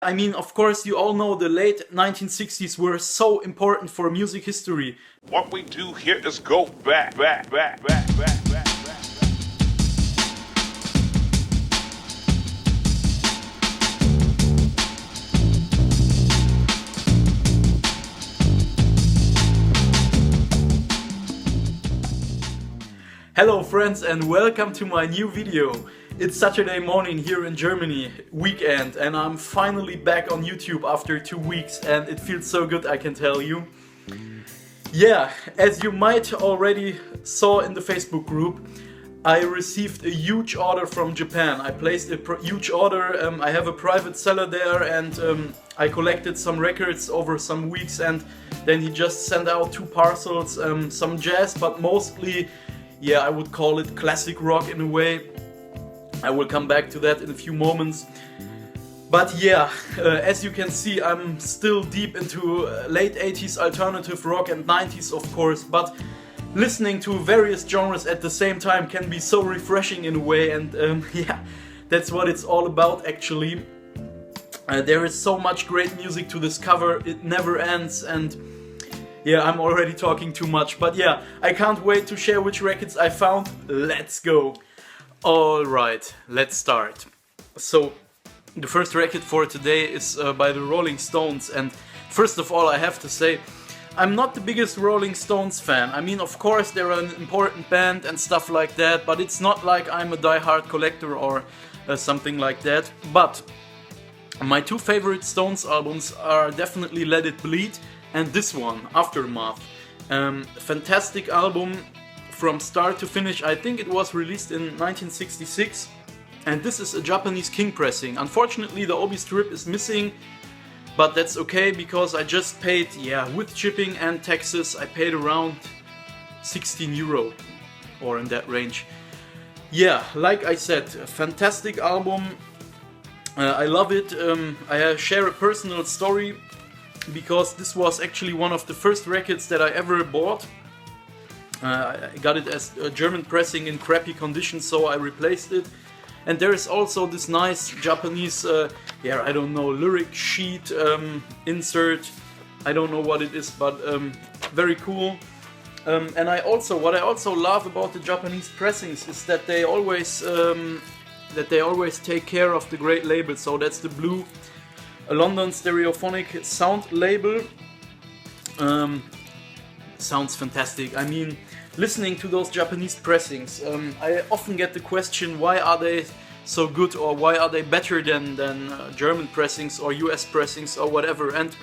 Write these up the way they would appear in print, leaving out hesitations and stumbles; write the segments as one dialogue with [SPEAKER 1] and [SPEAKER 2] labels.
[SPEAKER 1] I mean, of course, you all know the late 1960s were so important for music history.
[SPEAKER 2] What we do here is go back.
[SPEAKER 1] Hello friends and welcome to my new video. It's Saturday morning here in Germany, weekend, and I'm finally back on YouTube after 2 weeks and it feels so good, I can tell you. Yeah, as you might already saw in the Facebook group, I received a huge order from Japan. I placed a huge order, I have a private seller there, and I collected some records over some weeks, and then he just sent out 2 parcels, some jazz, but mostly, yeah, I would call it classic rock in a way. I will come back to that in a few moments. But yeah, as you can see, I'm still deep into late 80s alternative rock and 90s, of course, but listening to various genres at the same time can be so refreshing in a way, and yeah, that's what it's all about actually. There is so much great music to discover, it never ends, and yeah, I'm already talking too much, but yeah, I can't wait to share which records I found. Let's go! Alright, let's start. So, the first record for today is by the Rolling Stones, and first of all I have to say, I'm not the biggest Rolling Stones fan. I mean, of course they're an important band and stuff like that, but it's not like I'm a die-hard collector or something like that. But my 2 favorite Stones albums are definitely Let It Bleed and this one, Aftermath. Fantastic album from start to finish. I think it was released in 1966, and this is a Japanese king pressing. Unfortunately the obi strip is missing, but that's okay because I just paid, yeah, with shipping and taxes, I paid around 16 euro or in that range. Yeah, like I said, a fantastic album. I love it. I share a personal story because this was actually one of the first records that I ever bought. I got it as a German pressing in crappy condition, so I replaced it. And there is also this nice Japanese, yeah, I don't know, lyric sheet insert. I don't know what it is, but very cool. And what I also love about the Japanese pressings is that they always take care of the great label. So that's the Blue, a London stereophonic sound label. Sounds fantastic. I mean, listening to those Japanese pressings, I often get the question, why are they so good, or why are they better than German pressings or US pressings or whatever. And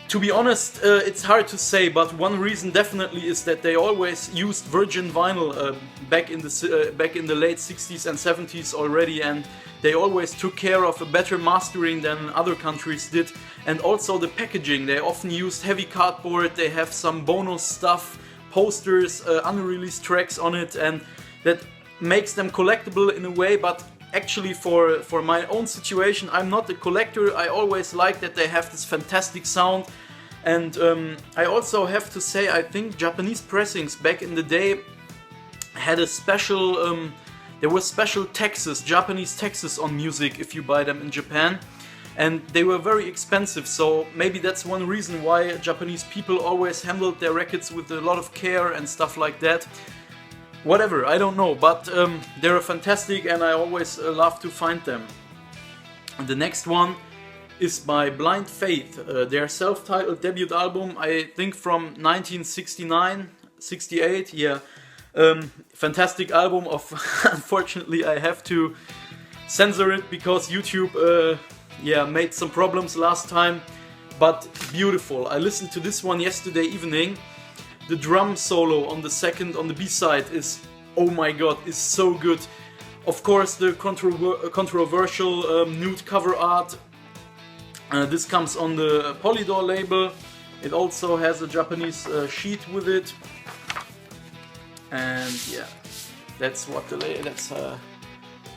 [SPEAKER 1] to be honest, it's hard to say, but one reason definitely is that they always used virgin vinyl back in the late 60s and 70s already, and they always took care of a better mastering than other countries did. And also the packaging, they often used heavy cardboard, they have some bonus stuff, posters, unreleased tracks on it, and that makes them collectible in a way. But actually for my own situation, I'm not a collector. I always like that they have this fantastic sound. And I also have to say, I think Japanese pressings back in the day had a special, there were special taxes, Japanese taxes on music if you buy them in Japan. And they were very expensive, so maybe that's one reason why Japanese people always handled their records with a lot of care and stuff like that. Whatever, I don't know, but they're fantastic and I always love to find them. And the next one is by Blind Faith, their self-titled debut album, I think from 1969, 68, yeah. Fantastic album of, unfortunately I have to censor it because YouTube yeah, made some problems last time, but beautiful. I listened to this one yesterday evening. The drum solo on the B-side is, oh my god, is so good. Of course the controversial nude cover art. This comes on the Polydor label. It also has a Japanese sheet with it. And yeah, that's what the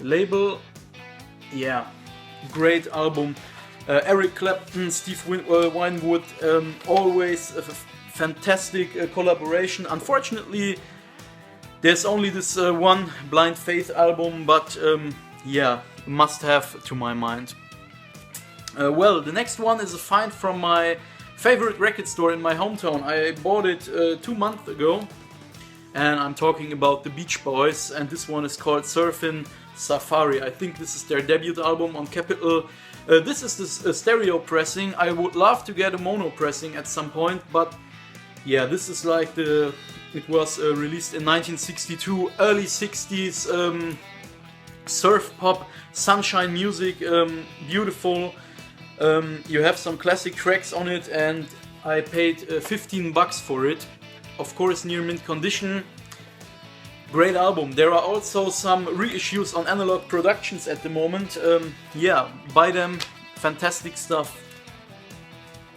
[SPEAKER 1] label. Yeah. Great album. Eric Clapton, Steve Winwood, always a fantastic collaboration. Unfortunately, there's only this one Blind Faith album, but yeah, must have to my mind. Well, the next one is a find from my favorite record store in my hometown. I bought it 2 months ago, and I'm talking about the Beach Boys, and this one is called Surfin Safari. I think this is their debut album on Capitol. This is the stereo pressing. I would love to get a mono pressing at some point, but yeah, this is like it was released in 1962, early 60s, surf pop, sunshine music, beautiful. You have some classic tracks on it, and I paid $15 for it. Of course, near mint condition. Great album. There are also some reissues on Analog Productions at the moment. Yeah, buy them. Fantastic stuff.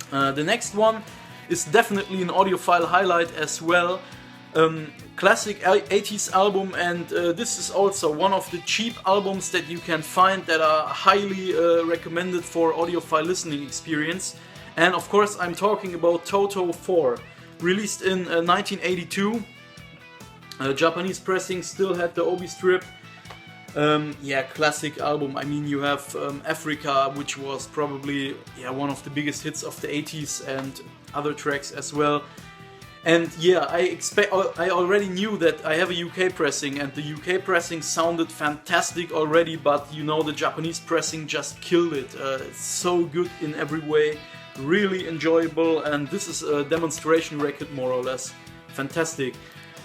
[SPEAKER 1] The next one is definitely an audiophile highlight as well. Classic 80s album, and this is also one of the cheap albums that you can find that are highly recommended for audiophile listening experience. And of course I'm talking about Toto 4, released in 1982. Japanese pressing, still had the obi strip. Yeah, classic album. I mean, you have Africa, which was probably one of the biggest hits of the 80s, and other tracks as well. And yeah, I already knew that I have a UK pressing, and the UK pressing sounded fantastic already, but you know, the Japanese pressing just killed it. It's so good in every way, really enjoyable, and this is a demonstration record more or less. Fantastic.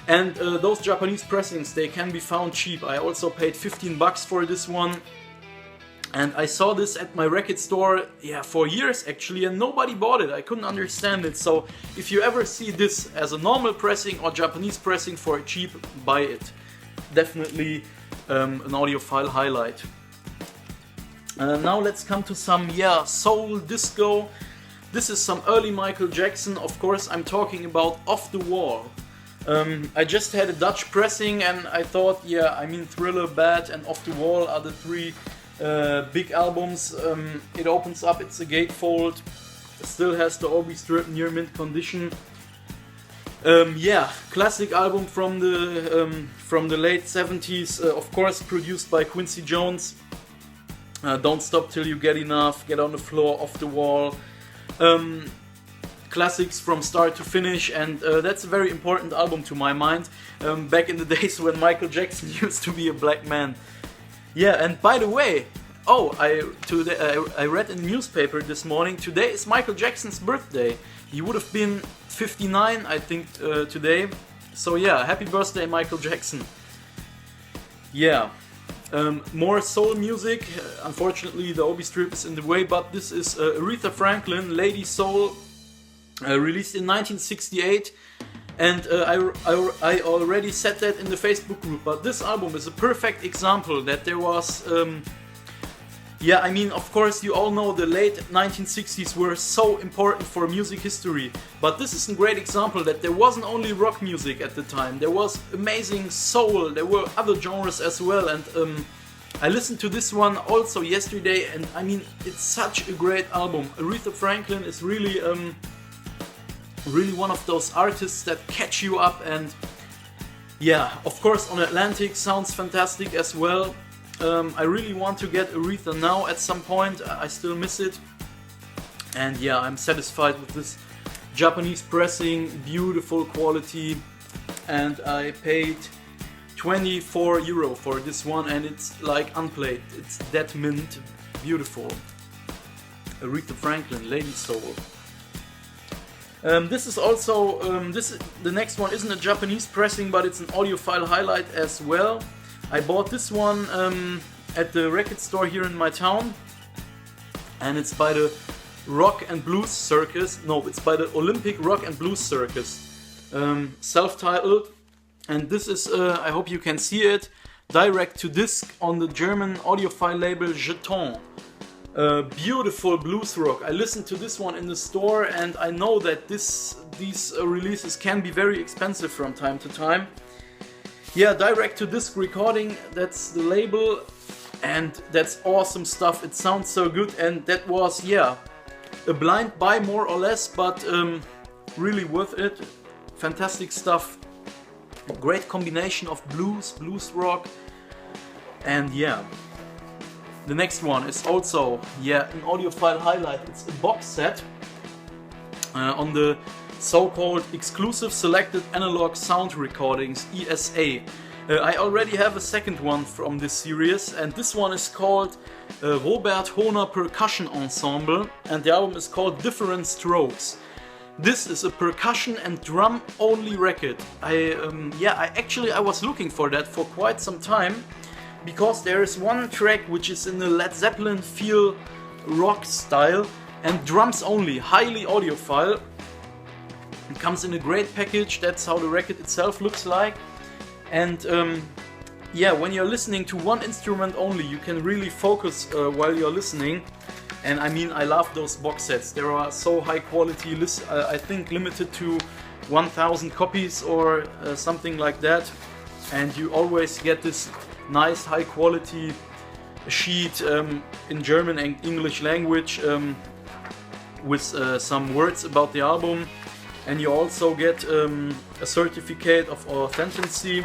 [SPEAKER 1] And those Japanese pressings, they can be found cheap. I also paid $15 for this one. And I saw this at my record store, for years actually, and nobody bought it. I couldn't understand it. So if you ever see this as a normal pressing or Japanese pressing for cheap, buy it. Definitely an audiophile highlight. Now let's come to some, soul disco. This is some early Michael Jackson. Of course, I'm talking about Off the Wall. I just had a Dutch pressing, and I thought, Thriller, Bad, and Off the Wall are the three big albums. It opens up, it's a gatefold, still has the obi strip, near mint condition. Classic album from the late 70s, of course produced by Quincy Jones. Don't Stop Till You Get Enough, Get on the Floor, Off the Wall. Classics from start to finish, and that's a very important album to my mind, back in the days when Michael Jackson used to be a black man. Yeah, and by the way, I read in the newspaper this morning, today is Michael Jackson's birthday. He would have been 59, I think, today. So yeah, happy birthday, Michael Jackson. Yeah, more soul music. Unfortunately, the obi strip is in the way, but this is Aretha Franklin, Lady Soul, released in 1968. And I already said that in the Facebook group, but this album is a perfect example that there was, of course you all know the late 1960s were so important for music history, but this is a great example that there wasn't only rock music at the time, there was amazing soul, there were other genres as well, and I listened to this one also yesterday, and I mean, it's such a great album. Aretha Franklin is really one of those artists that catch you up, and of course On Atlantic sounds fantastic as well. I really want to get Aretha now at some point, I still miss it, and I'm satisfied with this Japanese pressing, beautiful quality, and I paid €24 for this one, and it's like unplayed, it's that mint, beautiful. Aretha Franklin, Lady Soul. This is also, the next one isn't a Japanese pressing, but it's an audiophile highlight as well. I bought this one at the record store here in my town, and it's by the Rock and Blues Circus. No, it's by the Olympic Rock and Blues Circus. Self-titled, and this is, I hope you can see it, direct to disc on the German audiophile label Jeton. Beautiful blues rock. I listened to this one in the store, and I know that these releases can be very expensive from time to time. Direct to disc recording, that's the label, and that's awesome stuff. It sounds so good, and that was a blind buy more or less, but really worth it. Fantastic stuff. Great combination of blues rock, and The next one is also, yeah, an audiophile highlight. It's a box set on the so-called Exclusive Selected Analog Sound Recordings, ESA. I already have a second one from this series, and this one is called Robert Hohner Percussion Ensemble, and the album is called Different Strokes. This is a percussion and drum only record. I was looking for that for quite some time, because there is one track which is in the Led Zeppelin feel rock style and drums only, highly audiophile. It comes in a great package, that's how the record itself looks like. And yeah, when you're listening to one instrument only, you can really focus while you're listening. And I mean, I love those box sets. They are so high quality, I think limited to 1,000 copies or something like that. And you always get this nice high quality sheet in German and English language with some words about the album. And you also get a certificate of authenticity,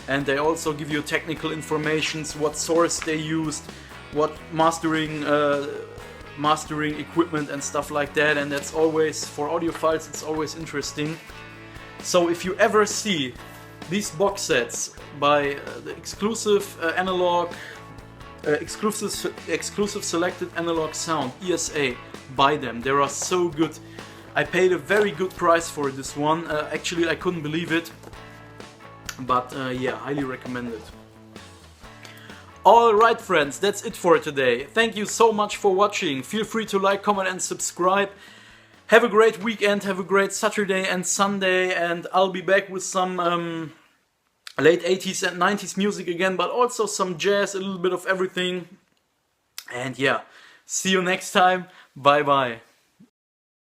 [SPEAKER 1] and they also give you technical information, what source they used, what mastering equipment and stuff like that. And that's always, for audiophiles, it's always interesting. So if you ever see these box sets by the exclusive exclusive selected analog sound, ESA, buy them. They are so good. I paid a very good price for this one. Actually, I couldn't believe it. But yeah, highly recommend it. Alright friends, that's it for today. Thank you so much for watching. Feel free to like, comment and subscribe. Have a great weekend, have a great Saturday and Sunday, and I'll be back with some late 80s and 90s music again, but also some jazz, a little bit of everything. And yeah, see you next time. Bye bye.